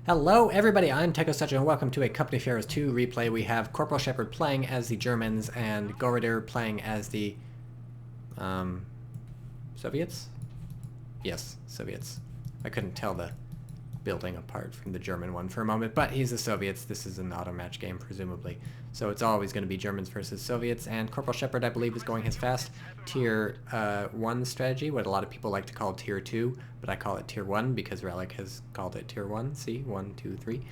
Hello everybody, I'm TychoCelchuuu and welcome to a Company of Heroes 2 replay. We have Corporal Shephard playing as the Germans and Golradaer playing as the Soviets? Yes, Soviets. I couldn't tell the building apart from the German one for a moment, but he's the Soviets. This is an auto match game, presumably. So it's always going to be Germans versus Soviets, and Corporal Shephard, I believe, is going his fast tier 1 strategy, what a lot of people like to call tier 2, but I call it tier 1 because Relic has called it tier 1. See? 1, 2, 3.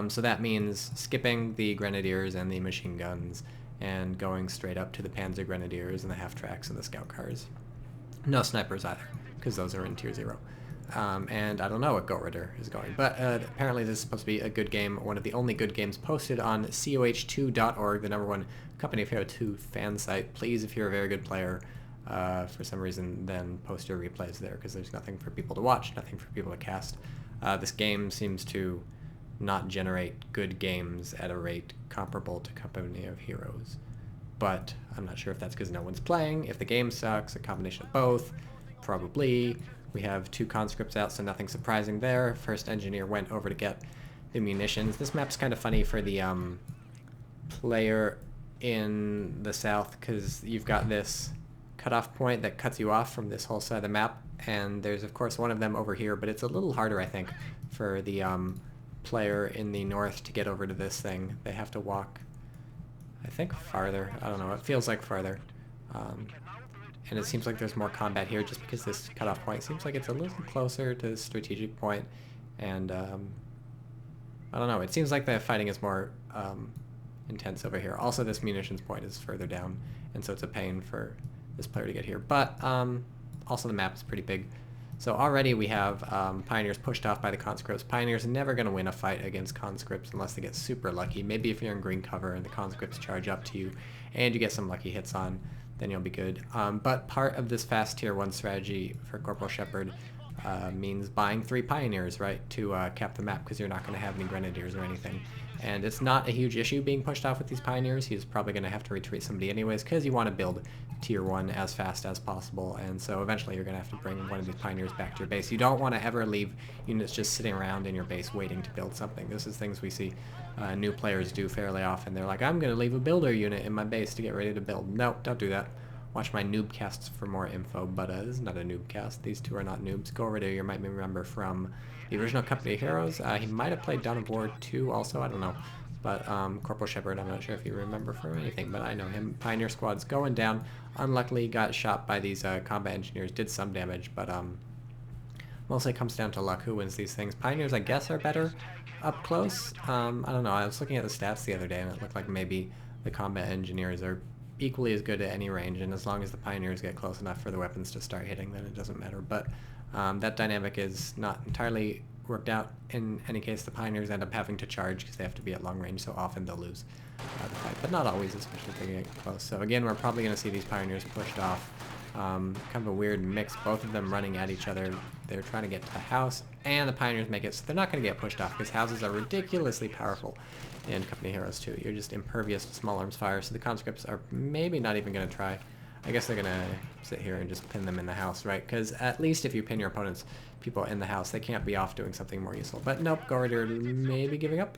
So that means skipping the Grenadiers and the machine guns and going straight up to the PzGrenadiers and the half-tracks and the scout cars. No snipers either, because those are in tier 0. And I don't know what Golradaer is going, but apparently this is supposed to be a good game, one of the only good games posted on coh2.org, the #1 Company of Hero 2 fan site. Please, if you're a very good player, for some reason, then post your replays there, because there's nothing for people to watch, nothing for people to cast. This game seems to not generate good games at a rate comparable to Company of Heroes, but I'm not sure if that's because no one's playing, if the game sucks, a combination of both, probably. We have 2 conscripts out, so nothing surprising there. First engineer went over to get the munitions. This map's kind of funny for the player in the south, because you've got this cutoff point that cuts you off from this whole side of the map, and there's of course one of them over here, but it's a little harder, I think, for the player in the north to get over to this thing. They have to walk, I think, farther. I don't know, it feels like farther. And it seems like there's more combat here just because this cutoff point seems like it's a little closer to the strategic point. And I don't know, it seems like the fighting is more intense over here. Also, this munitions point is further down, and so it's a pain for this player to get here. But also the map is pretty big. So already we have Pioneers pushed off by the conscripts. Pioneers are never going to win a fight against conscripts unless they get super lucky. Maybe if you're in green cover and the conscripts charge up to you and you get some lucky hits on, then you'll be good. But part of this fast tier 1 strategy for Corporal Shephard means buying 3 Pioneers, right, to cap the map, because you're not going to have any Grenadiers or anything. And it's not a huge issue being pushed off with these Pioneers. He's probably going to have to retreat somebody anyways, because you want to build tier 1 as fast as possible, and so eventually you're going to have to bring one of these Pioneers back to your base. You don't want to ever leave units just sitting around in your base waiting to build something. This is things we see new players do fairly often. They're like, I'm going to leave a builder unit in my base to get ready to build. No, don't do that. Watch my noob casts for more info, but this is not a noob cast. These 2 are not noobs. Golradaer, you might remember from the original Company of Heroes. He might have played Dawn of War 2 also, I don't know. But Corporal Shephard, I'm not sure if you remember from anything, but I know him. Pioneer squad's going down. Unluckily got shot by these combat engineers, did some damage, but mostly it comes down to luck who wins these things. Pioneers, I guess, are better up close. I don't know, I was looking at the stats the other day and it looked like maybe the combat engineers are equally as good at any range, and as long as the Pioneers get close enough for the weapons to start hitting, then it doesn't matter. But that dynamic is not entirely worked out. In any case, the Pioneers end up having to charge because they have to be at long range, so often they'll lose the fight, but not always, especially if they get close. So again, we're probably going to see these Pioneers pushed off. Kind of a weird mix, both of them running at each other. They're trying to get to the house, and the Pioneers make it, so they're not going to get pushed off because houses are ridiculously powerful in Company of Heroes 2. You're just impervious to small arms fire, so the conscripts are maybe not even going to try. I guess they're going to sit here and just pin them in the house, right? Because at least if you pin your opponent's people in the house, they can't be off doing something more useful. But nope, Golradaer maybe giving up?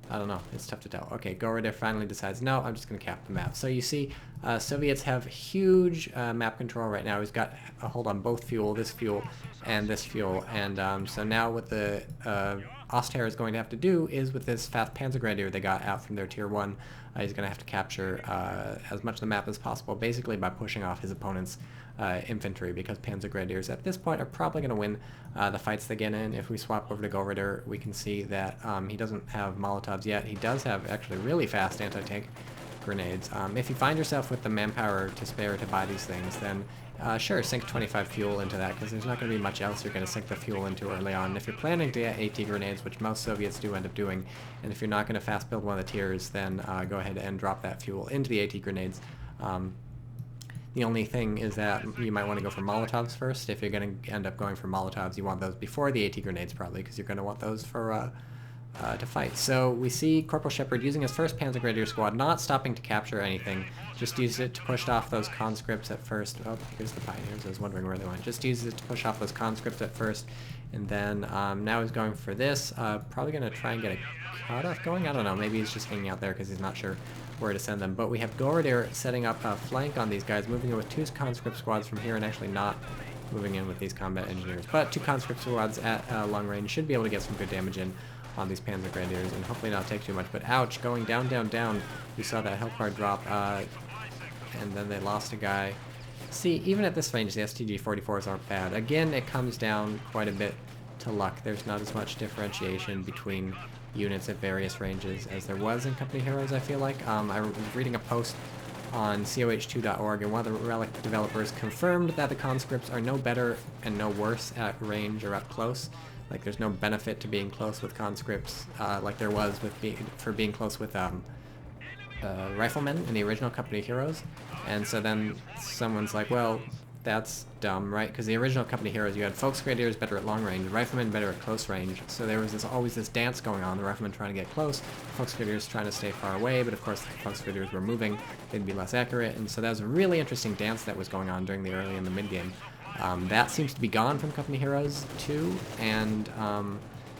I don't know, it's tough to tell. Okay, Golradaer finally decides, no, I'm just going to cap the map. So you see, Soviets have huge map control right now. He's got a hold on both fuel, this fuel, and this fuel. And so now what the Ostherr is going to have to do is, with this fast PzGrenadier they got out from their tier 1, he's going to have to capture as much of the map as possible, basically by pushing off his opponent's infantry, because PzGrenadiers at this point are probably going to win the fights they get in. If we swap over to Golradaer, we can see that he doesn't have Molotovs yet. He does have actually really fast anti-tank grenades. If you find yourself with the manpower to spare to buy these things, then sure, sink 25 fuel into that, because there's not going to be much else you're going to sink the fuel into early on. And if you're planning to get AT grenades, which most Soviets do end up doing, and if you're not going to fast build one of the tiers, then go ahead and drop that fuel into the AT grenades. The only thing is that you might want to go for Molotovs first. If you're going to end up going for Molotovs, you want those before the AT grenades probably, because you're going to want those for to fight. So we see Corporal Shephard using his first PzGrenadier squad, not stopping to capture anything, just used it to push off those conscripts at first. Oh, here's the Pioneers, I was wondering where they went. Just uses it to push off those conscripts at first, And then now he's going for this. Probably going to try and get a cutoff going. I don't know. Maybe he's just hanging out there because he's not sure where to send them. But we have Golradaer setting up a flank on these guys, moving in with 2 conscript squads from here and actually not moving in with these combat engineers. But 2 conscript squads at long range should be able to get some good damage in on these PzGrenadiers and hopefully not take too much. But ouch, going down, down, down. You saw that health bar drop, and then they lost a guy. See, even at this range, the STG-44s aren't bad. Again, it comes down quite a bit to luck. There's not as much differentiation between units at various ranges as there was in Company Heroes, I feel like. I was reading a post on COH2.org, and one of the Relic developers confirmed that the conscripts are no better and no worse at range or up close. Like, there's no benefit to being close with conscripts, like there was with being close with riflemen in the original Company Heroes. And so then someone's like, well, that's dumb, right? Because the original Company Heroes, you had Volksgrenadiers better at long range, riflemen better at close range. So there was always this dance going on, the riflemen trying to get close, Volksgrenadiers trying to stay far away, but of course if the Volksgrenadiers were moving, they'd be less accurate. And so that was a really interesting dance that was going on during the early and the mid game. That seems to be gone from Company Heroes 2, and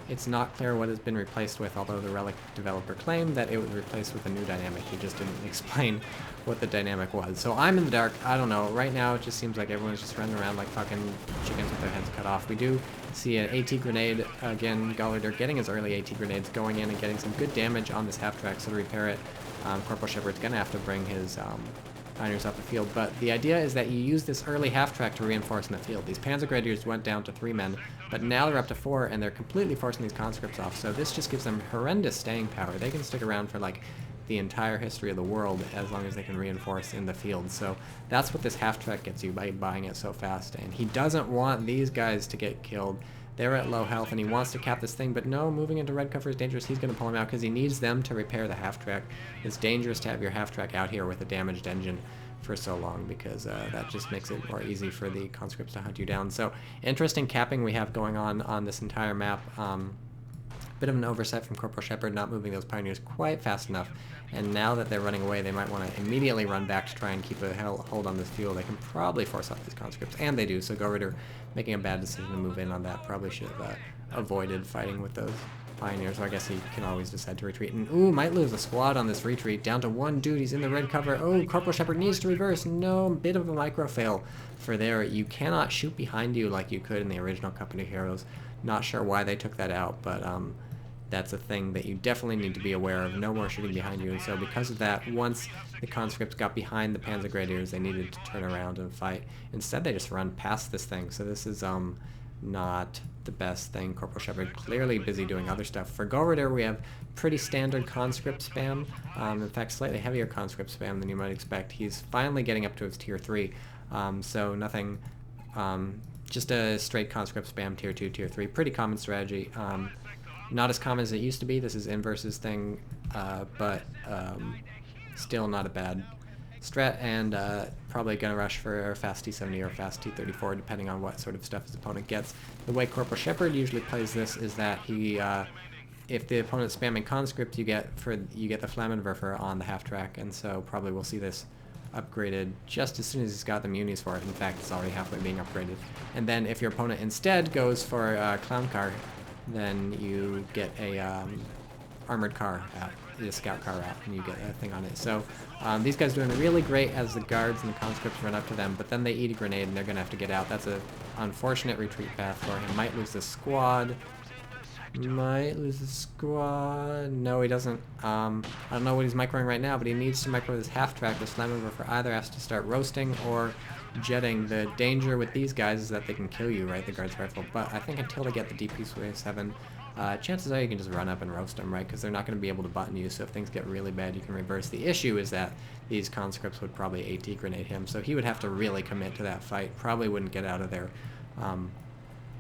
it's not clear what has been replaced with, although the Relic developer claimed that it was replaced with a new dynamic. He just didn't explain what the dynamic was. So I'm in the dark. I don't know. Right now it just seems like everyone's just running around like fucking chickens with their heads cut off. We do see an AT grenade. Again, Golradaer getting his early AT grenades, going in and getting some good damage on this half-track, so to repair it, Corporal Shephard's going to have to bring his Pioneers off the field, but the idea is that you use this early half-track to reinforce in the field. These PzGrenadiers went down to 3 men, but now they're up to 4, and they're completely forcing these conscripts off, so this just gives them horrendous staying power. They can stick around for, like, the entire history of the world as long as they can reinforce in the field. So that's what this half-track gets you by buying it so fast, and he doesn't want these guys to get killed. They're at low health, and he wants to cap this thing, but no, moving into red cover is dangerous. He's going to pull him out because he needs them to repair the half-track. It's dangerous to have your half-track out here with a damaged engine for so long, because that just makes it more easy for the conscripts to hunt you down. So interesting capping we have going on this entire map. Bit of an oversight from Corporal Shephard not moving those Pioneers quite fast enough, and now that they're running away, they might want to immediately run back to try and keep a hold on this fuel. They can probably force off these conscripts, and they do, so Golradaer making a bad decision to move in on that. Probably should have avoided fighting with those Pioneers, so I guess he can always decide to retreat. And ooh, might lose a squad on this retreat, down to 1 dude. He's in the red cover. Oh, Corporal Shephard needs to reverse. No, bit of a micro fail for there. You cannot shoot behind you like you could in the original Company Heroes. Not sure why they took that out, but that's a thing that you definitely need to be aware of. No more shooting behind you. And so because of that, once the conscripts got behind the PzGrenadiers, they needed to turn around and fight. Instead, they just run past this thing. So this is not the best thing. Corporal Shephard clearly busy doing other stuff. For Golradaer, we have pretty standard conscript spam. In fact, slightly heavier conscript spam than you might expect. He's finally getting up to his tier 3. So nothing, just a straight conscript spam tier 2, tier 3. Pretty common strategy. Not as common as it used to be. This is Inverse's thing, but still not a bad strat, and probably gonna rush for a fast T70 or fast T34, depending on what sort of stuff his opponent gets. The way Corporal Shephard usually plays this is that he, if the opponent's spamming conscript, you get the Flammenwerfer on the half track, and so probably we'll see this upgraded just as soon as he's got the munis for it. In fact, it's already halfway being upgraded. And then if your opponent instead goes for a clown car, then you get a armored car out, a scout car out, and you get a thing on it. So these guys doing really great as the guards and the conscripts run up to them, but then they eat a grenade and they're going to have to get out. That's an unfortunate retreat path for him. Might lose the squad. Might lose the squad. No, he doesn't. I don't know what he's microing right now, but he needs to micro this half-track. The Flammenwerfer either has to start roasting or jetting. The danger with these guys is that they can kill you, right, the guard's rifle. But I think until they get the DP-7, chances are you can just run up and roast them, right, because they're not going to be able to button you, so if things get really bad, you can reverse. The issue is that these conscripts would probably AT grenade him, so he would have to really commit to that fight. Probably wouldn't get out of there,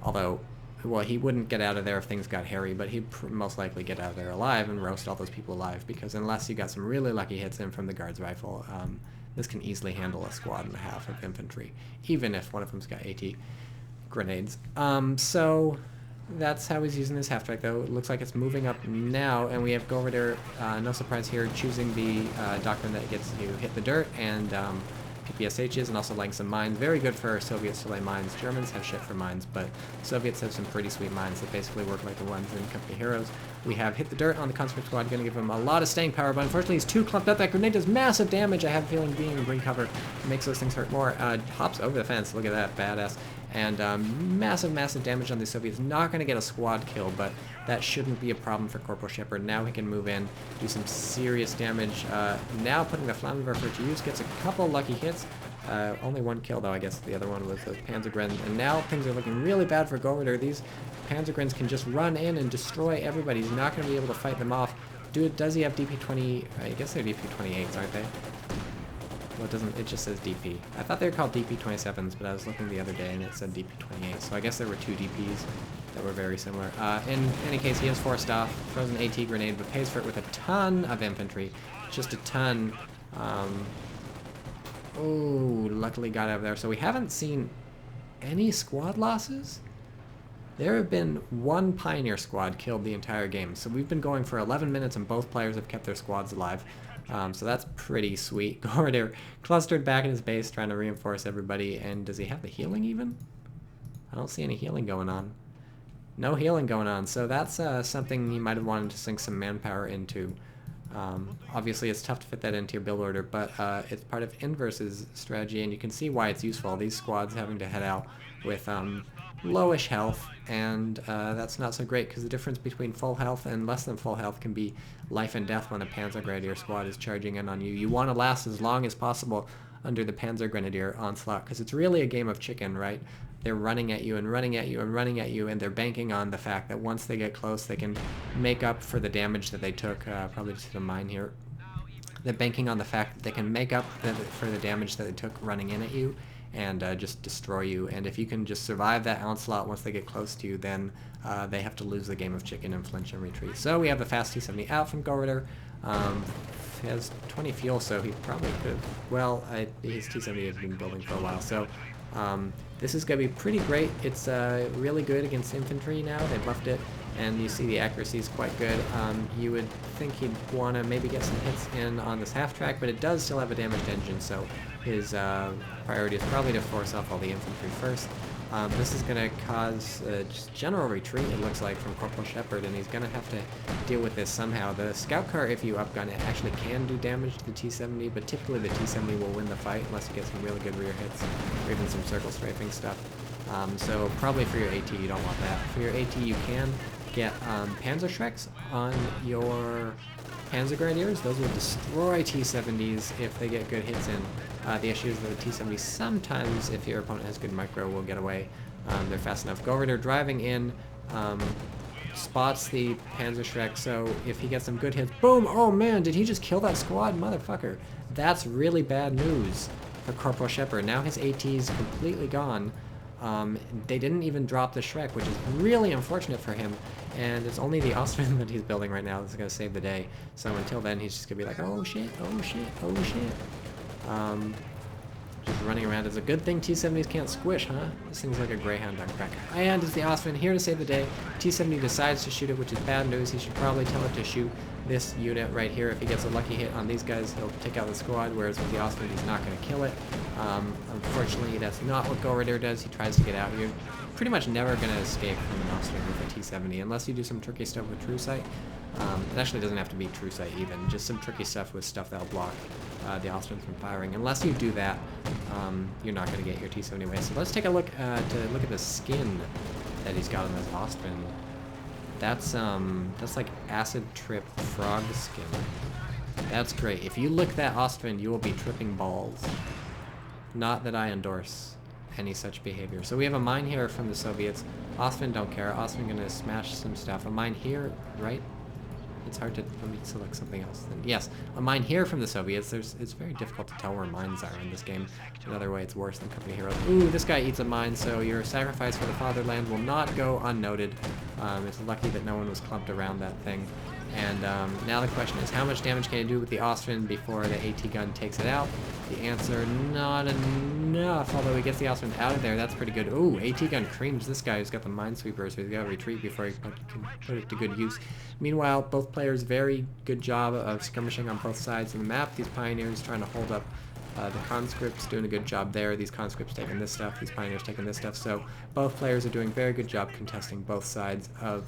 although, well, he wouldn't get out of there if things got hairy, but he'd most likely get out of there alive and roast all those people alive, because unless you got some really lucky hits in from the guard's rifle, this can easily handle a squad and a half of infantry, even if one of them's got AT grenades. So that's how he's using this half-track, though. It looks like it's moving up now, and we have Golradaer, no surprise here, choosing the doctrine that gets you hit the dirt, and PPSHs and also laying some mines. Very good for Soviets to lay mines. Germans have shit for mines, but Soviets have some pretty sweet mines that basically work like the ones in Company Heroes. We have hit the dirt on the conscript squad, going to give him a lot of staying power, but unfortunately he's too clumped up. That grenade does massive damage. I have a feeling being in green cover makes those things hurt more. Hops over the fence. Look at that, badass. And massive damage on the Soviets. Not going to get a squad kill, but that shouldn't be a problem for Corporal Shephard. Now he can move in, do some serious damage. Now putting the Flammenwerfer to use, gets a couple lucky hits. Only one kill though, I guess the other one was the PzGren. And now things are looking really bad for Golradaer. These PzGrens can just run in and destroy everybody. He's not going to be able to fight them off. Does he have DP-20? I guess they're DP-28s, aren't they? Well, it just says DP. I thought they were called DP-27s, but I was looking the other day and it said DP-28. So I guess there were two DPs that were very similar. In any case, he is forced off. Throws an AT grenade, but pays for it with a ton of infantry. Just a ton. Oh, luckily got out of there. So we haven't seen any squad losses. There have been one Pioneer squad killed the entire game. So we've been going for 11 minutes and both players have kept their squads alive. So that's pretty sweet. Golradaer clustered back in his base trying to reinforce everybody. And does he have the healing even? I don't see any healing going on. No healing going on. So that's something he might have wanted to sink some manpower into. Obviously it's tough to fit that into your build order, but it's part of Inverse's strategy, and you can see why it's useful. These squads having to head out with lowish health, and that's not so great because the difference between full health and less than full health can be life and death when a Panzergrenadier squad is charging in on you. You want to last as long as possible under the Panzergrenadier onslaught because it's really a game of chicken, right? They're running at you and running at you and running at you, and they're banking on the fact that once they get close, they can make up for the damage that they took. Probably just hit a mine here. They're banking on the fact that they can make up for the damage that they took running in at you and just destroy you. And if you can just survive that onslaught once they get close to you, then they have to lose the game of chicken and flinch and retreat. So we have the fast T-70 out from Golradaer. He has 20 fuel, so he probably could. Well, his T-70 has been building for a while, so this is going to be pretty great. It's really good against infantry now. They buffed it, and you see the accuracy is quite good. You would think he'd want to maybe get some hits in on this half-track, but it does still have a damaged engine, so his priority is probably to force off all the infantry first. This is going to cause just general retreat, it looks like, from Corporal Shephard, and he's going to have to deal with this somehow. The scout car, if you upgun it, actually can do damage to the T-70, but typically the T-70 will win the fight unless you get some really good rear hits or even some circle strafing stuff. So probably for your AT you don't want that. For your AT you can get Panzerschrecks on your Panzergrenadiers. Those will destroy T-70s if they get good hits in. The issue is that the T-70 sometimes, if your opponent has good micro, will get away. They're fast enough. Golradaer driving in, spots the Panzerschreck, so if he gets some good hits, boom! Oh man, did he just kill that squad? Motherfucker. That's really bad news for Corporal Shephard. Now his AT is completely gone. They didn't even drop the Shrek, which is really unfortunate for him. And it's only the Austrian that he's building right now that's going to save the day. So until then, he's just going to be like, oh shit, oh shit, oh shit. Just running around. It's a good thing T-70s can't squish, huh? This thing's like a Greyhound on crack. And it's the Austrian here to save the day. T-70 decides to shoot it, which is bad news. He should probably tell it to shoot this unit right here. If he gets a lucky hit on these guys, he'll take out the squad, whereas with the Austrian, he's not going to kill it. Unfortunately, that's not what Golradaer does. He tries to get out. You're pretty much never going to escape from an Austrian with a T-70, unless you do some tricky stuff with True Sight. It actually doesn't have to be True Sight even, just some tricky stuff with stuff that'll block the Austrians from firing. Unless you do that, you're not going to get your T-70 away. So let's take a look at the skin that he's got on this Austrian. That's like acid trip frog skin. That's great. If you lick that Austrian, you will be tripping balls. Not that I endorse any such behavior. So we have a mine here from the Soviets. Austrian don't care. Austrian gonna smash some stuff. A mine here, right? It's hard to, let me select something else. Then. Yes, a mine here from the Soviets. It's very difficult to tell where mines are in this game. Another way, it's worse than Company Heroes. Ooh, this guy eats a mine, so your sacrifice for the fatherland will not go unnoted. It's lucky that no one was clumped around that thing. And now the question is, how much damage can you do with the Austrian before the AT gun takes it out? The answer, not enough. Although he gets the Austrian out of there, that's pretty good. Ooh, AT gun creams this guy who's got the minesweeper, so he's got to retreat before he can put it to good use. Meanwhile, both players, very good job of skirmishing on both sides of the map. These pioneers trying to hold up The conscripts doing a good job there. These conscripts taking this stuff, these pioneers taking this stuff. So both players are doing a very good job contesting both sides of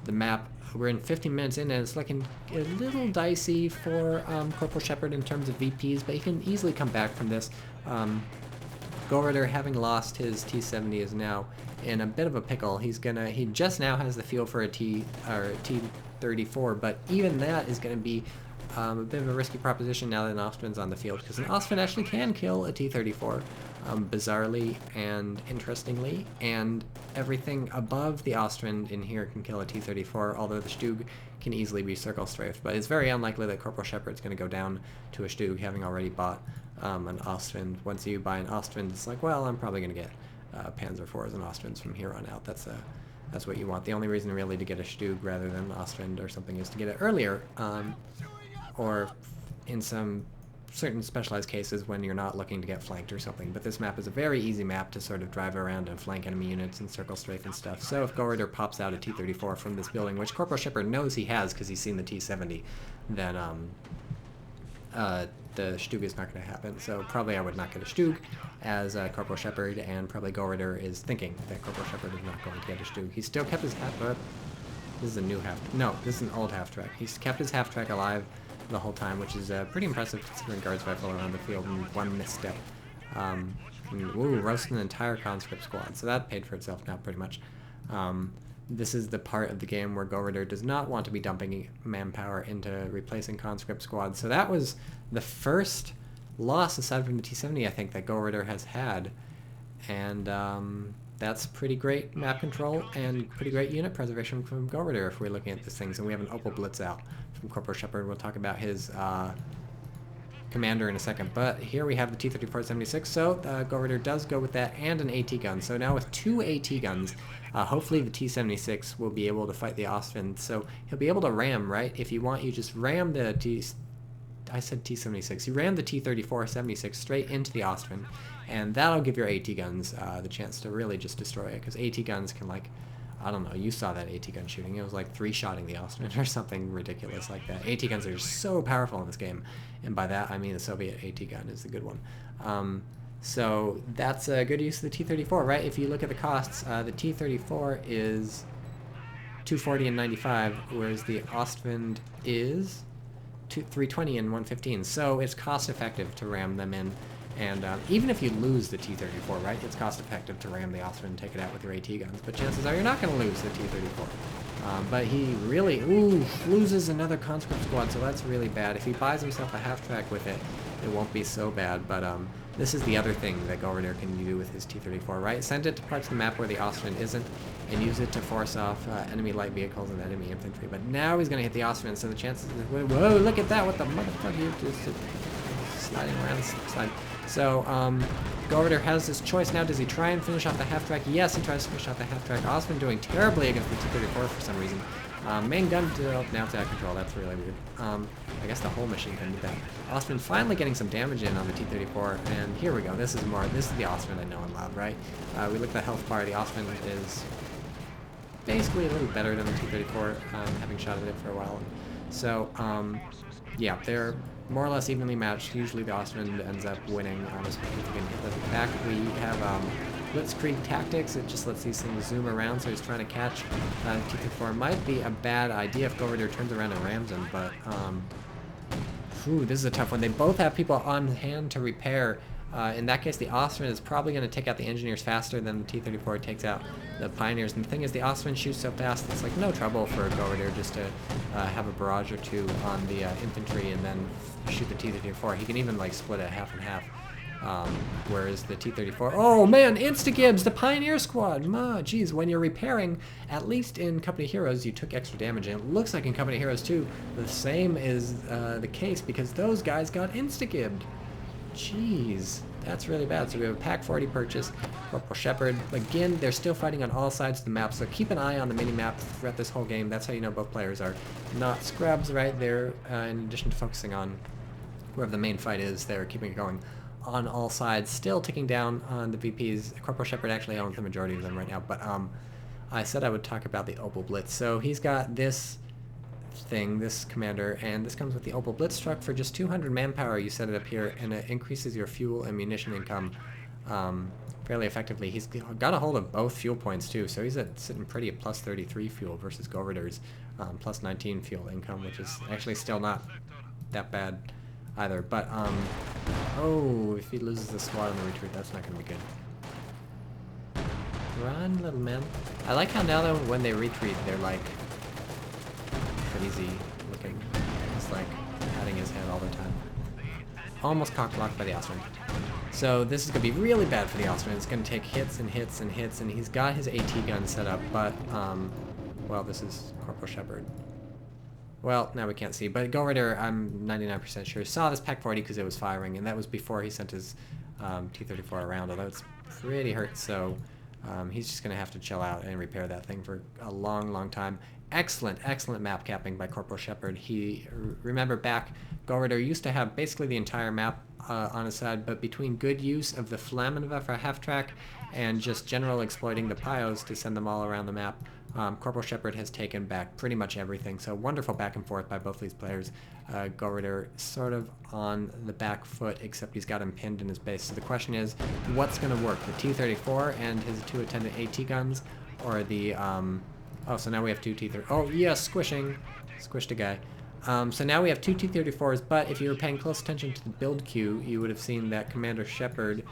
the map. We're in 15 minutes in, and it's looking a little dicey for Corporal Shephard in terms of VPs, but he can easily come back from this. Golradaer, having lost his T70, is now in a bit of a pickle. He just now has the field for a T34, but even that is going to be a bit of a risky proposition now that an Ostwind's on the field, because an Ostwind actually can kill a T34, bizarrely and interestingly, and everything above the Ostwind in here can kill a T34, although the Stug can easily be circle strafed. But it's very unlikely that Corporal Shephard's going to go down to a Stug, having already bought an Ostwind. Once you buy an Ostwind, it's like, well, I'm probably going to get Panzer IVs and Ostwinds from here on out. That's what you want. The only reason really to get a Stug rather than an Ostwind or something is to get it earlier, or in some certain specialized cases when you're not looking to get flanked or something. But this map is a very easy map to sort of drive around and flank enemy units and circle strafe and stuff. So if Golradaer pops out a T34 from this building, which Corporal Shephard knows he has because he's seen the T70, then the Stug is not going to happen. So probably I would not get a Stug as Corporal Shephard, and probably Golradaer is thinking that Corporal Shephard is not going to get a Stug. He still kept his half. This is a new half. No, this is an old half track. He's kept his half track alive the whole time, which is pretty impressive considering guards rifle around the field in one misstep. Ooh, roasting an entire conscript squad. So that paid for itself now, pretty much. This is the part of the game where Golradaer does not want to be dumping manpower into replacing conscript squads. So that was the first loss, aside from the T70, I think, that Golradaer has had. And that's pretty great map control and pretty great unit preservation from Golradaer if we're looking at these things. And we have an Opal Blitz out from Corporal Shephard. We'll talk about his commander in a second. But here we have the T-34-76, so Golradaer does go with that and an AT gun. So now with 2 AT guns, hopefully the T-76 will be able to fight the Ostwind. So he'll be able to ram, right? If you want, you just ram the I said T-76. You ram the T-34-76 straight into the Ostwind, and that'll give your AT guns the chance to really just destroy it, because AT guns can, like, I don't know, you saw that AT gun shooting. It was like 3-shotting the Ostwind or something ridiculous like that. AT guns are so powerful in this game, and by that I mean the Soviet AT gun is the good one. So that's a good use of the T-34, right? If you look at the costs, the T-34 is 240 and 95, whereas the Ostwind is 320 and 115. So it's cost effective to ram them in. And even if you lose the T-34, right, it's cost effective to ram the Ostwind and take it out with your AT guns. But chances are you're not going to lose the T-34. But he really, loses another conscript squad, so that's really bad. If he buys himself a half-track with it, it won't be so bad. But this is the other thing that Golradaer can do with his T-34, right? Send it to parts of the map where the Ostwind isn't, and use it to force off enemy light vehicles and enemy infantry. But now he's going to hit the Ostwind, so the chances... Whoa, look at that! What the motherfucker? You just sliding around the slide. So, Golradaer has this choice now. Does he try and finish off the half-track? Yes, he tries to finish off the half-track. Ostwind doing terribly against the T-34 for some reason. Main gun now it's out of control. That's really weird. I guess the whole machine gun did that. Ostwind finally getting some damage in on the T-34, and here we go. This is the Ostwind I know and love, right? We look at the health bar. The Ostwind is basically a little better than the T-34, having shot at it for a while. So, yeah, they're more or less evenly matched. Usually the Ostwind ends up winning. If we can hit them back, we have Blitzkrieg tactics. It just lets these things zoom around, so he's trying to catch T-34. Might be a bad idea if Golradaer turns around and rams him, but this is a tough one. They both have people on hand to repair. In that case, the Ostwind is probably going to take out the engineers faster than the T-34 takes out the pioneers. And the thing is, the Ostwind shoots so fast, it's like no trouble for Golradaer just to have a barrage or two on the infantry and then shoot the T-34. He can even like split it half and half. Whereas the T-34, oh man, insta-gibs, the Pioneer Squad. Geez, when you're repairing, at least in Company Heroes, you took extra damage, and it looks like in Company Heroes 2, the same is the case because those guys got insta-gibbed. Jeez, that's really bad. So we have a Pack 40 purchase, Corporal Shephard. Again, they're still fighting on all sides of the map, so keep an eye on the mini-map throughout this whole game. That's how you know both players are not scrubs, right? They're, in addition to focusing on whoever the main fight is, they're keeping it going on all sides, still ticking down on the VPs. Corporal Shephard actually owns the majority of them right now, but I said I would talk about the Opal Blitz. So he's got this thing, this commander, and this comes with the Opal Blitz truck. For just 200 manpower, you set it up here, and it increases your fuel and munition income fairly effectively. He's got a hold of both fuel points too, so he's sitting pretty at plus 33 fuel versus Golradaer's plus 19 fuel income, which is actually still not that bad either. But oh, if he loses the squad on the retreat, that's not going to be good. Run, little man. I like how now though when they retreat, they're like crazy looking. He's like patting his head all the time. Almost cock-blocked by the Austrian. So this is going to be really bad for the Austrian. It's going to take hits and hits and hits, and he's got his AT gun set up, but, well, this is Corporal Shephard. Well, now we can't see, but Golradaer, I'm 99% sure, saw this Pak-40 because it was firing, and that was before he sent his T-34 around, although it's pretty hurt, so he's just going to have to chill out and repair that thing for a long, long time. Excellent, excellent map capping by Corporal Shephard. He, remember back, Golradaer used to have basically the entire map on his side, but between good use of the Flammenwerfer half-track and just general exploiting the Pios to send them all around the map, Corporal Shephard has taken back pretty much everything. So wonderful back and forth by both these players. Golradaer sort of on the back foot, except he's got him pinned in his base. So the question is, what's going to work? The T-34 and his two attendant AT guns, or the oh, so now we have two T-30. Oh, yes, squishing. Squished a guy. So now we have two T-34s, but if you were paying close attention to the build queue, you would have seen that Commander Shephard,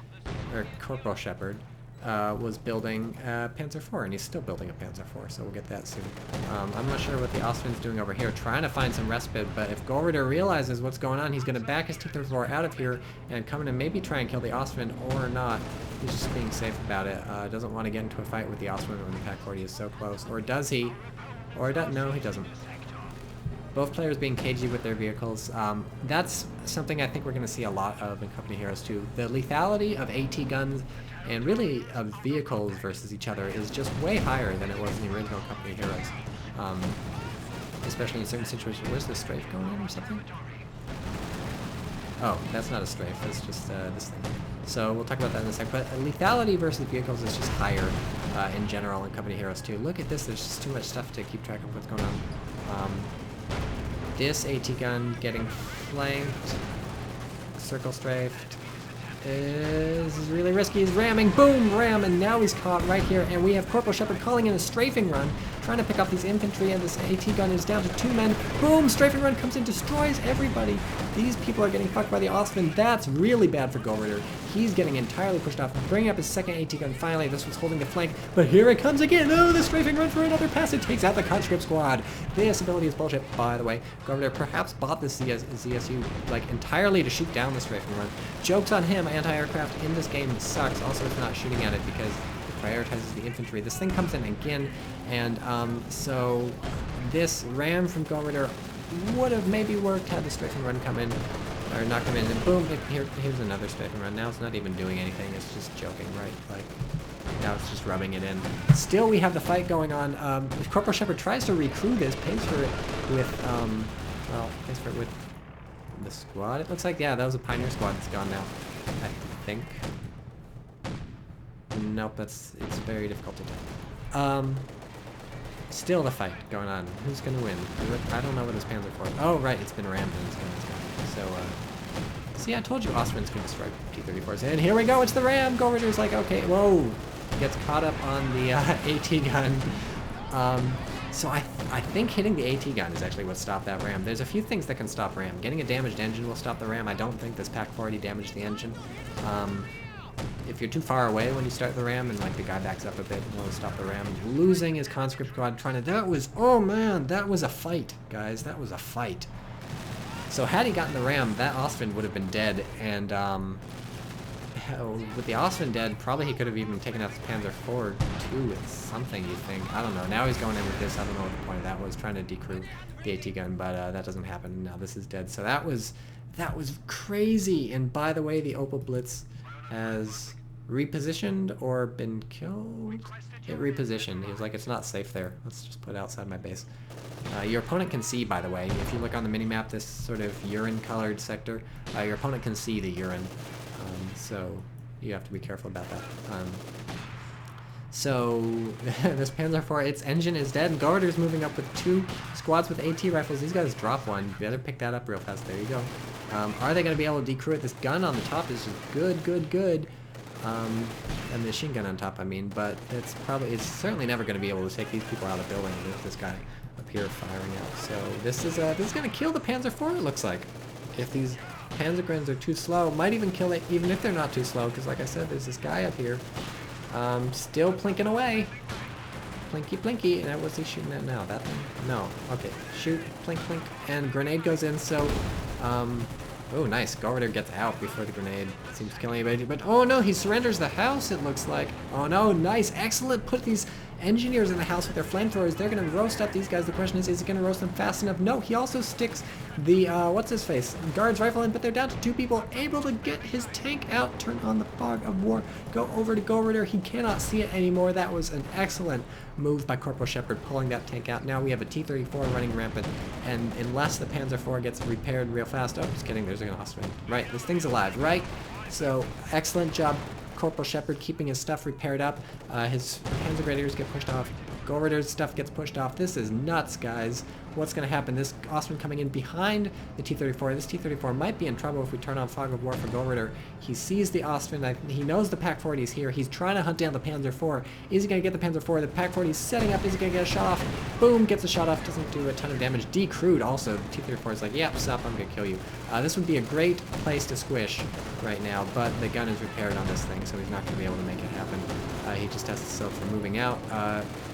or Corporal Shephard, was building a Panzer IV, and he's still building a Panzer IV, so we'll get that soon. I'm not sure what the Austrian's doing over here, trying to find some respite, but if Golradaer realizes what's going on, he's going to back his T-34 out of here and come in and maybe try and kill the Austrian, or not. He's just being safe about it. Doesn't want to get into a fight with the Austrian when the Pak-40 is so close. Or does he? Or no, he doesn't. Both players being cagey with their vehicles. That's something I think we're going to see a lot of in Company Heroes 2. The lethality of AT guns and really of vehicles versus each other is just way higher than it was in the original Company Heroes. Especially in certain situations. Where's the strafe going in or something? Oh, that's not a strafe, that's just this thing. So we'll talk about that in a sec. But lethality versus vehicles is just higher in general in Company Heroes 2. Look at this, there's just too much stuff to keep track of what's going on. This AT gun getting flanked, circle strafed, is really risky. He's ramming, boom, ram, and now he's caught right here. And we have Corporal Shephard calling in a strafing run, trying to pick off these infantry, and this AT gun is down to 2 men. Boom, strafing run comes in, destroys everybody. These people are getting fucked by the Austrian. That's really bad for Golradaer. He's getting entirely pushed off, bringing up his second AT gun. Finally, this was holding the flank, but here it comes again. Oh, the strafing run for another pass. It takes out the conscript squad. This ability is bullshit, by the way. Golradaer perhaps bought this ZSU like entirely to shoot down the strafing run. Joke's on him. Anti-aircraft in this game sucks. Also, it's not shooting at it because it prioritizes the infantry. This thing comes in again, and so this ram from Golradaer would have maybe worked had the strafing run come in, or not come in, and boom, here's another strafing run. Now it's not even doing anything, it's just joking, right? Like, now it's just rubbing it in. Still, we have the fight going on. Corporal Shephard tries to recrew this, pays for it with, well, pays for it with the squad. It looks like, yeah, that was a Pioneer squad that's gone now, I think. Nope, it's very difficult to tell. Still the fight going on. Who's gonna win? I don't know what his Panzer IV. Oh, right, it's been rammed and it's gone. So, see, I told you Austrians can destroy T-34s. And here we go, it's the ram! Golradaer's like, okay, whoa! Gets caught up on the AT gun. So I think hitting the AT gun is actually what stopped that ram. There's a few things that can stop ram. Getting a damaged engine will stop the ram. I don't think this Pak-40 damaged the engine. If you're too far away when you start the ram and like the guy backs up a bit, it'll stop the ram. Losing his conscript squad, trying to, that was, oh man, that was a fight, guys, that was a fight. So had he gotten the ram, that Austrian would have been dead, and with the Austrian dead, probably he could have even taken out the Panzer IV too with something, you think. I don't know, now he's going in with this, I don't know what the point of that was, trying to decrew the AT gun, but that doesn't happen, now this is dead. So that was crazy, and by the way, the Opal Blitz has repositioned or been killed? It repositioned. He was like, it's not safe there. Let's just put it outside my base. Your opponent can see, by the way, if you look on the minimap, this sort of urine-colored sector, your opponent can see the urine. So you have to be careful about that. So this Panzer IV, its engine is dead, and Golradaer's moving up with 2 squads with AT rifles. These guys drop one. You better pick that up real fast. There you go. Are they going to be able to decrew it? This gun on the top is just good. And the machine gun on top, I mean, but it's certainly never going to be able to take these people out of the building with this guy up here firing out. So this is going to kill the Panzer IV, it looks like. If these PzGrens are too slow, might even kill it even if they're not too slow, because like I said, there's this guy up here still plinking away. Plinky, and what's he shooting at now? That thing? No. Okay. Shoot, plink, and grenade goes in, so, oh, nice. Golradaer gets out before the grenade seems to kill anybody, but oh no, he surrenders the house, it looks like. Oh no, nice, excellent. Put these engineers in the house with their flamethrowers. They're going to roast up these guys. The question is he going to roast them fast enough? No, he also sticks the, what's-his-face, guard's rifle in, but they're down to 2 people, able to get his tank out, turn on the fog of war, go over to Golradaer. He cannot see it anymore. That was an excellent move by Corporal Shephard, pulling that tank out. Now we have a T-34 running rampant, and unless the Panzer IV gets repaired real fast, oh, just kidding, there's an Austrian. Right, this thing's alive, right? So, excellent job, Corporal Shephard, keeping his stuff repaired up. His PzGrenadiers get pushed off. Golradaer's stuff gets pushed off. This is nuts, guys. What's going to happen? This Austrian coming in behind the T-34. This T-34 might be in trouble if we turn on Fog of War for Golradaer. He sees the Austrian. He knows the Pak-40 is here. He's trying to hunt down the Panzer IV. Is he going to get the Panzer IV? The Pak-40 is setting up. Is he going to get a shot off? Boom, gets a shot off. Doesn't do a ton of damage. Decrewed also. The T-34 is like, yep, sup, I'm going to kill you. This would be a great place to squish right now, but the gun is repaired on this thing, so he's not going to be able to make it happen. He just has to settle for moving out.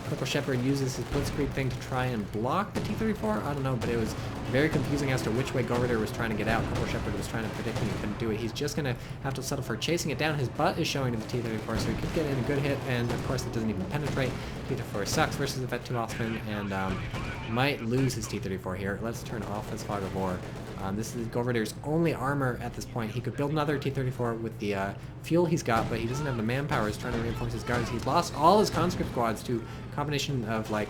Corporal Shephard uses his blitzkrieg thing to try and block the T-34. I don't know, but it was very confusing as to which way Golradaer was trying to get out. Corporal Shephard was trying to predict and he couldn't do it. He's just going to have to settle for chasing it down. His butt is showing to the T-34, so he could get in a good hit, and of course it doesn't even penetrate. T-34 sucks versus the Vet 2 Austrian, and might lose his T-34 here. Let's turn off his Fog of War. This is Golradaer's only armor at this point. He could build another T-34 with the fuel he's got, but he doesn't have the manpower. He's trying to reinforce his guards. He's lost all his conscript squads to combination of, like,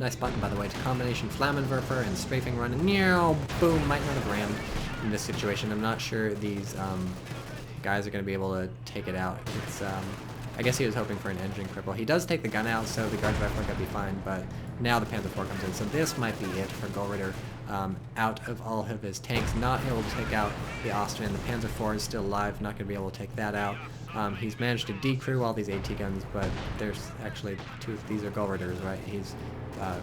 nice button, by the way, to combination Flammenwerfer and Strafing run, and boom, might not have rammed in this situation. I'm not sure these guys are going to be able to take it out. It's, I guess he was hoping for an engine cripple. He does take the gun out, so the guard's rifle are going to be fine, but now the Panzer IV comes in, so this might be it for Golradaer. Out of all of his tanks, not able to take out the Austrian. The Panzer IV is still alive, not going to be able to take that out. He's managed to decrew all these AT guns, but there's actually these are Golradaer's, right? He's,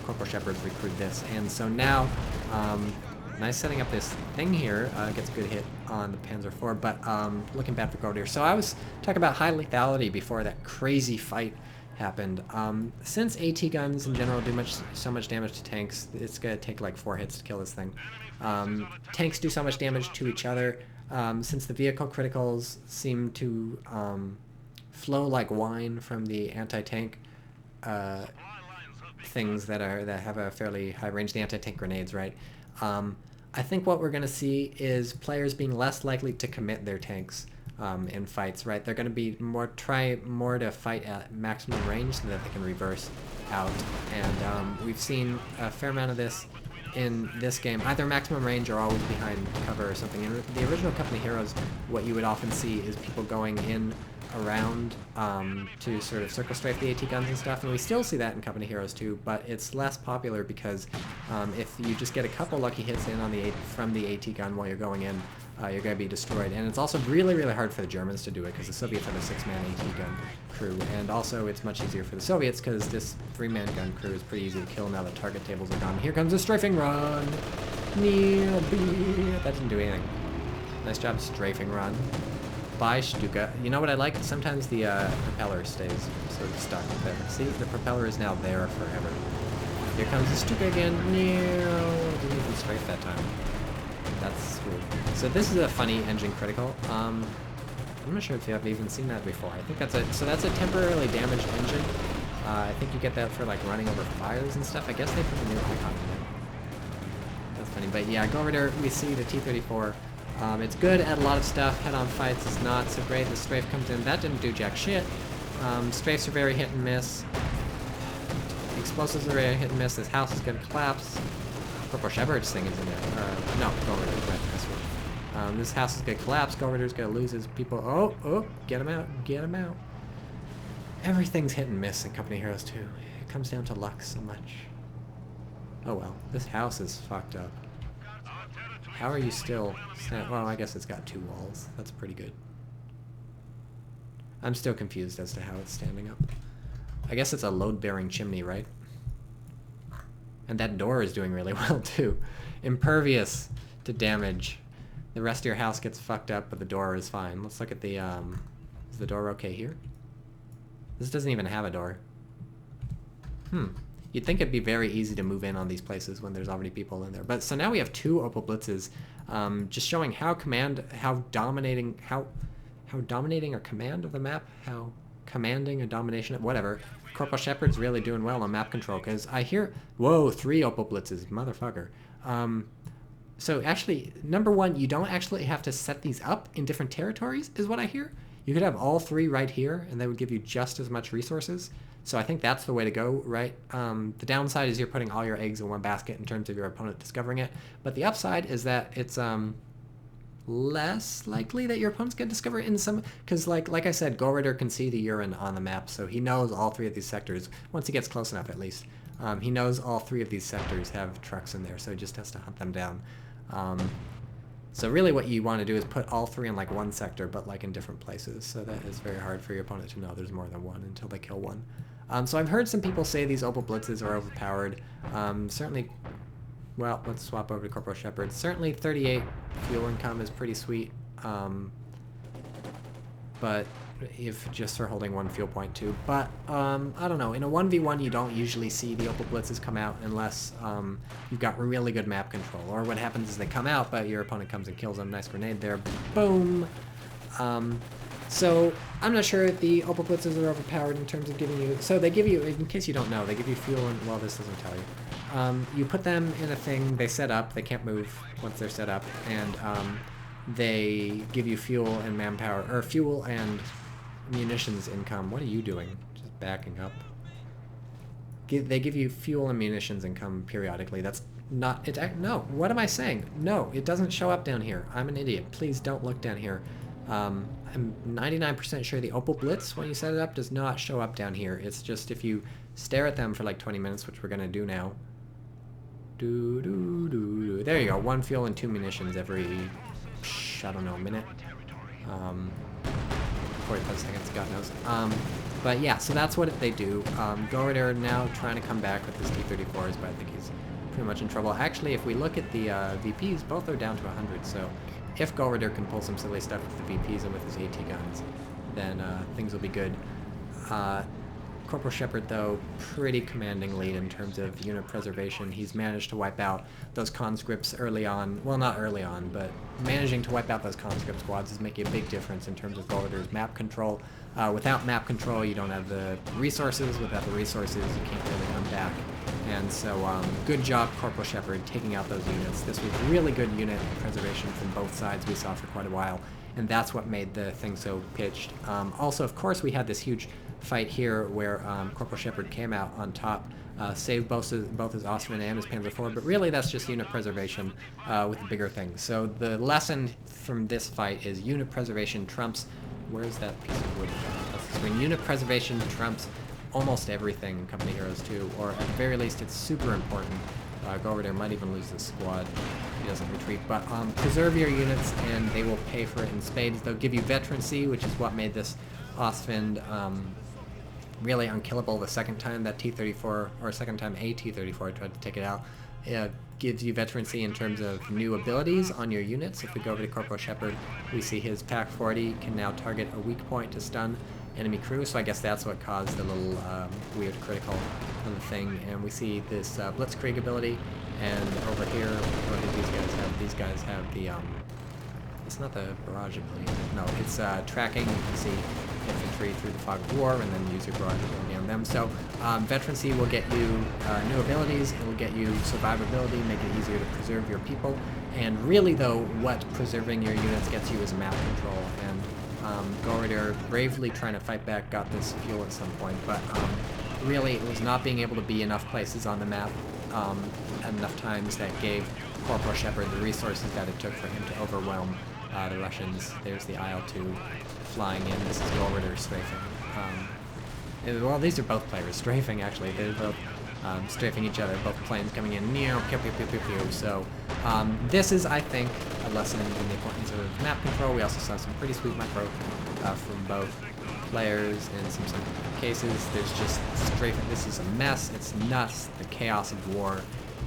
Corporal Shephard's recruited this, and so now, nice setting up this thing here, gets a good hit on the Panzer IV, but looking bad for Golradaer. So I was talking about high lethality before that crazy fight happened. Since AT guns in general do so much damage to tanks, it's going to take like 4 hits to kill this thing. Tanks do so much damage to each other. Since the vehicle criticals seem to flow like wine from the anti-tank things that have a fairly high range, the anti-tank grenades, right? I think what we're going to see is players being less likely to commit their tanks in fights, right? They're going to be try more to fight at maximum range so that they can reverse out. And we've seen a fair amount of this in this game, either maximum range or always behind cover or something. In the original Company Heroes, what you would often see is people going in around to sort of circle strafe the AT guns and stuff, and we still see that in Company Heroes too, but it's less popular because if you just get a couple lucky hits in on from the AT gun while you're going in, you're going to be destroyed. And it's also really, really hard for the Germans to do it because the Soviets have a 6-man AT gun crew, and also it's much easier for the Soviets because this 3-man gun crew is pretty easy to kill now that target tables are gone. Here comes a strafing run! That didn't do anything. Nice job, strafing run. By Stuka. You know what I like? Sometimes the propeller stays sort of stuck there. See, the propeller is now there forever. Here comes the Stuka again. No, didn't even strafe that time. That's weird. So this is a funny engine critical. I'm not sure if you have even seen that before. I think that's a temporarily damaged engine. I think you get that for like running over fires and stuff. I guess they put a new icon in there. That's funny. But yeah, Golradaer, we see the T-34. It's good at a lot of stuff. Head-on fights is not so great. The strafe comes in. That didn't do jack shit. Strafes are very hit and miss. Explosives are very hit and miss. This house is going to collapse. Corporal Shephard's thing is in there. No, Golradaer. Right, that's right. This house is going to collapse. Golradaer's going to lose his people. Oh, get him out. Get him out. Everything's hit and miss in Company Heroes 2. It comes down to luck so much. Oh well, this house is fucked up. How are you still... Well, I guess it's got 2 walls. That's pretty good. I'm still confused as to how it's standing up. I guess it's a load-bearing chimney, right? And that door is doing really well, too. Impervious to damage. The rest of your house gets fucked up, but the door is fine. Let's look at the, is the door okay here? This doesn't even have a door. You'd think it'd be very easy to move in on these places when there's already people in there. But so now we have 2 Opal Blitzes, just showing how dominating a command of the map, how commanding a domination of whatever. Corporal Shephard's really doing well on map control, because I hear, whoa, 3 Opal Blitzes, motherfucker. So actually, number 1, you don't actually have to set these up in different territories, is what I hear. You could have all 3 right here, and they would give you just as much resources. So I think that's the way to go, right? The downside is you're putting all your eggs in one basket in terms of your opponent discovering it. But the upside is that it's less likely that your opponent's going to discover it in some... Because like I said, Golradaer can see the urine on the map, so he knows all 3 of these sectors, once he gets close enough at least. He knows all 3 of these sectors have trucks in there, so he just has to hunt them down. So really what you want to do is put all 3 in like one sector, but like in different places. So that is very hard for your opponent to know there's more than one until they kill one. So I've heard some people say these Opal Blitzes are overpowered. Certainly, well, let's swap over to Corporal Shephard. Certainly 38 fuel income is pretty sweet. But if just for holding 1 fuel point too. But I don't know, in a 1v1 you don't usually see the Opal Blitzes come out unless you've got really good map control. Or what happens is they come out, but your opponent comes and kills them. Nice grenade there. Boom! So I'm not sure if the Opal Blitzes are overpowered in terms of giving you... So they give you, in case you don't know, they give you fuel and... Well, this doesn't tell you. You put them in a thing, they set up, they can't move once they're set up, and they give you fuel and manpower, or fuel and munitions income. What are you doing? Just backing up. They give you fuel and munitions income periodically. That's not... No, what am I saying? No, it doesn't show up down here. I'm an idiot. Please don't look down here. I'm 99% sure the Opal Blitz, when you set it up, does not show up down here. It's just if you stare at them for like 20 minutes, which we're going to do now. There you go. 1 fuel and 2 munitions every, I don't know, minute. 45 seconds, God knows. But yeah, so that's what they do. Golradaer now trying to come back with his T-34s, but I think he's pretty much in trouble. Actually, if we look at the VPs, both are down to 100, so if Golradaer can pull some silly stuff with the VPs and with his AT guns, then things will be good. Corporal Shephard, though, pretty commanding lead in terms of unit preservation. He's managed to wipe out those conscripts early on. Well, not early on, but managing to wipe out those conscript squads is making a big difference in terms of Golradaer's map control. Without map control, you don't have the resources. Without the resources, you can't really come back. And so, good job, Corporal Shephard, taking out those units. This was really good unit preservation from both sides we saw for quite a while, and that's what made the thing so pitched. Also, of course, we had this huge fight here where Corporal Shephard came out on top, saved both his Ostman and his Panzer IV, but really that's just unit preservation with the bigger things. So the lesson from this fight is unit preservation trumps... Where's that piece of wood? That's the screen. Unit preservation trumps almost everything in Company Heroes 2, or at the very least it's super important. Golradaer might even lose this squad if he doesn't retreat, but preserve your units and they will pay for it in spades. They'll give you veterancy, which is what made this Ostwind really unkillable the second time that T-34, or second time a T-34 tried to take it out. It gives you veterancy in terms of new abilities on your units. If we go over to Corporal Shephard, we see his PaK-40 can now target a weak point to stun enemy crew, so I guess that's what caused the little weird critical on the thing. And we see this Blitzkrieg ability, and over here, what do these guys have? These guys have the, it's not the barrage ability, no, it's tracking. You can see infantry through the fog of war, and then use your barrage ability on them. So veterancy will get you new abilities, it will get you survivability, make it easier to preserve your people, and really though, what preserving your units gets you is map control. And Golradaer bravely trying to fight back, got this fuel at some point, but really it was not being able to be enough places on the map at enough times that gave Corporal Shephard the resources that it took for him to overwhelm the Russians. There's the IL-2 flying in. This is Golradaer strafing. Well, these are both players strafing, actually. They're both strafing each other, both planes coming in. Pew, pew, pew, pew, pew. So this is, I think, a lesson in the importance of map control. We also saw some pretty sweet micro from both players in some cases. There's just strafing. This is a mess. It's nuts. The chaos of war.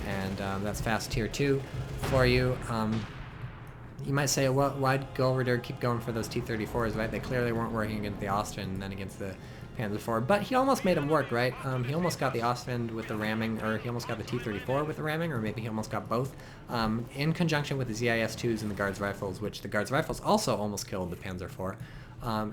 And that's fast tier 2 for you. You might say, well, why'd Golradaer keep going for those T-34s, right? They clearly weren't working against the Ostwind and then against the Panzer IV, but he almost made them work, right? He almost got the Ostwind with the ramming, or he almost got the T-34 with the ramming, or maybe he almost got both, in conjunction with the ZIS-2s and the Guards Rifles, which the Guards Rifles also almost killed the Panzer IV,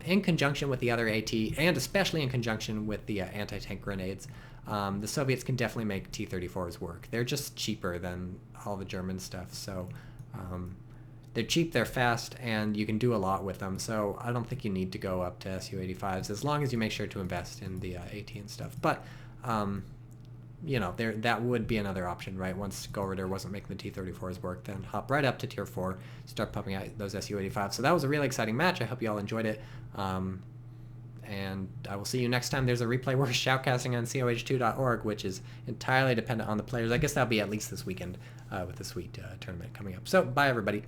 in conjunction with the other AT, and especially in conjunction with the anti-tank grenades. The Soviets can definitely make T-34s work. They're just cheaper than all the German stuff, so they're cheap, they're fast, and you can do a lot with them, so I don't think you need to go up to Su-85s as long as you make sure to invest in the AT and stuff. But, you know, that would be another option, right? Once Golradaer wasn't making the T-34s work, then hop right up to Tier 4, start pumping out those Su-85s. So that was a really exciting match. I hope you all enjoyed it. And I will see you next time there's a replay worth shoutcasting on coh2.org, which is entirely dependent on the players. I guess that'll be at least this weekend with the sweet tournament coming up. So, bye, everybody.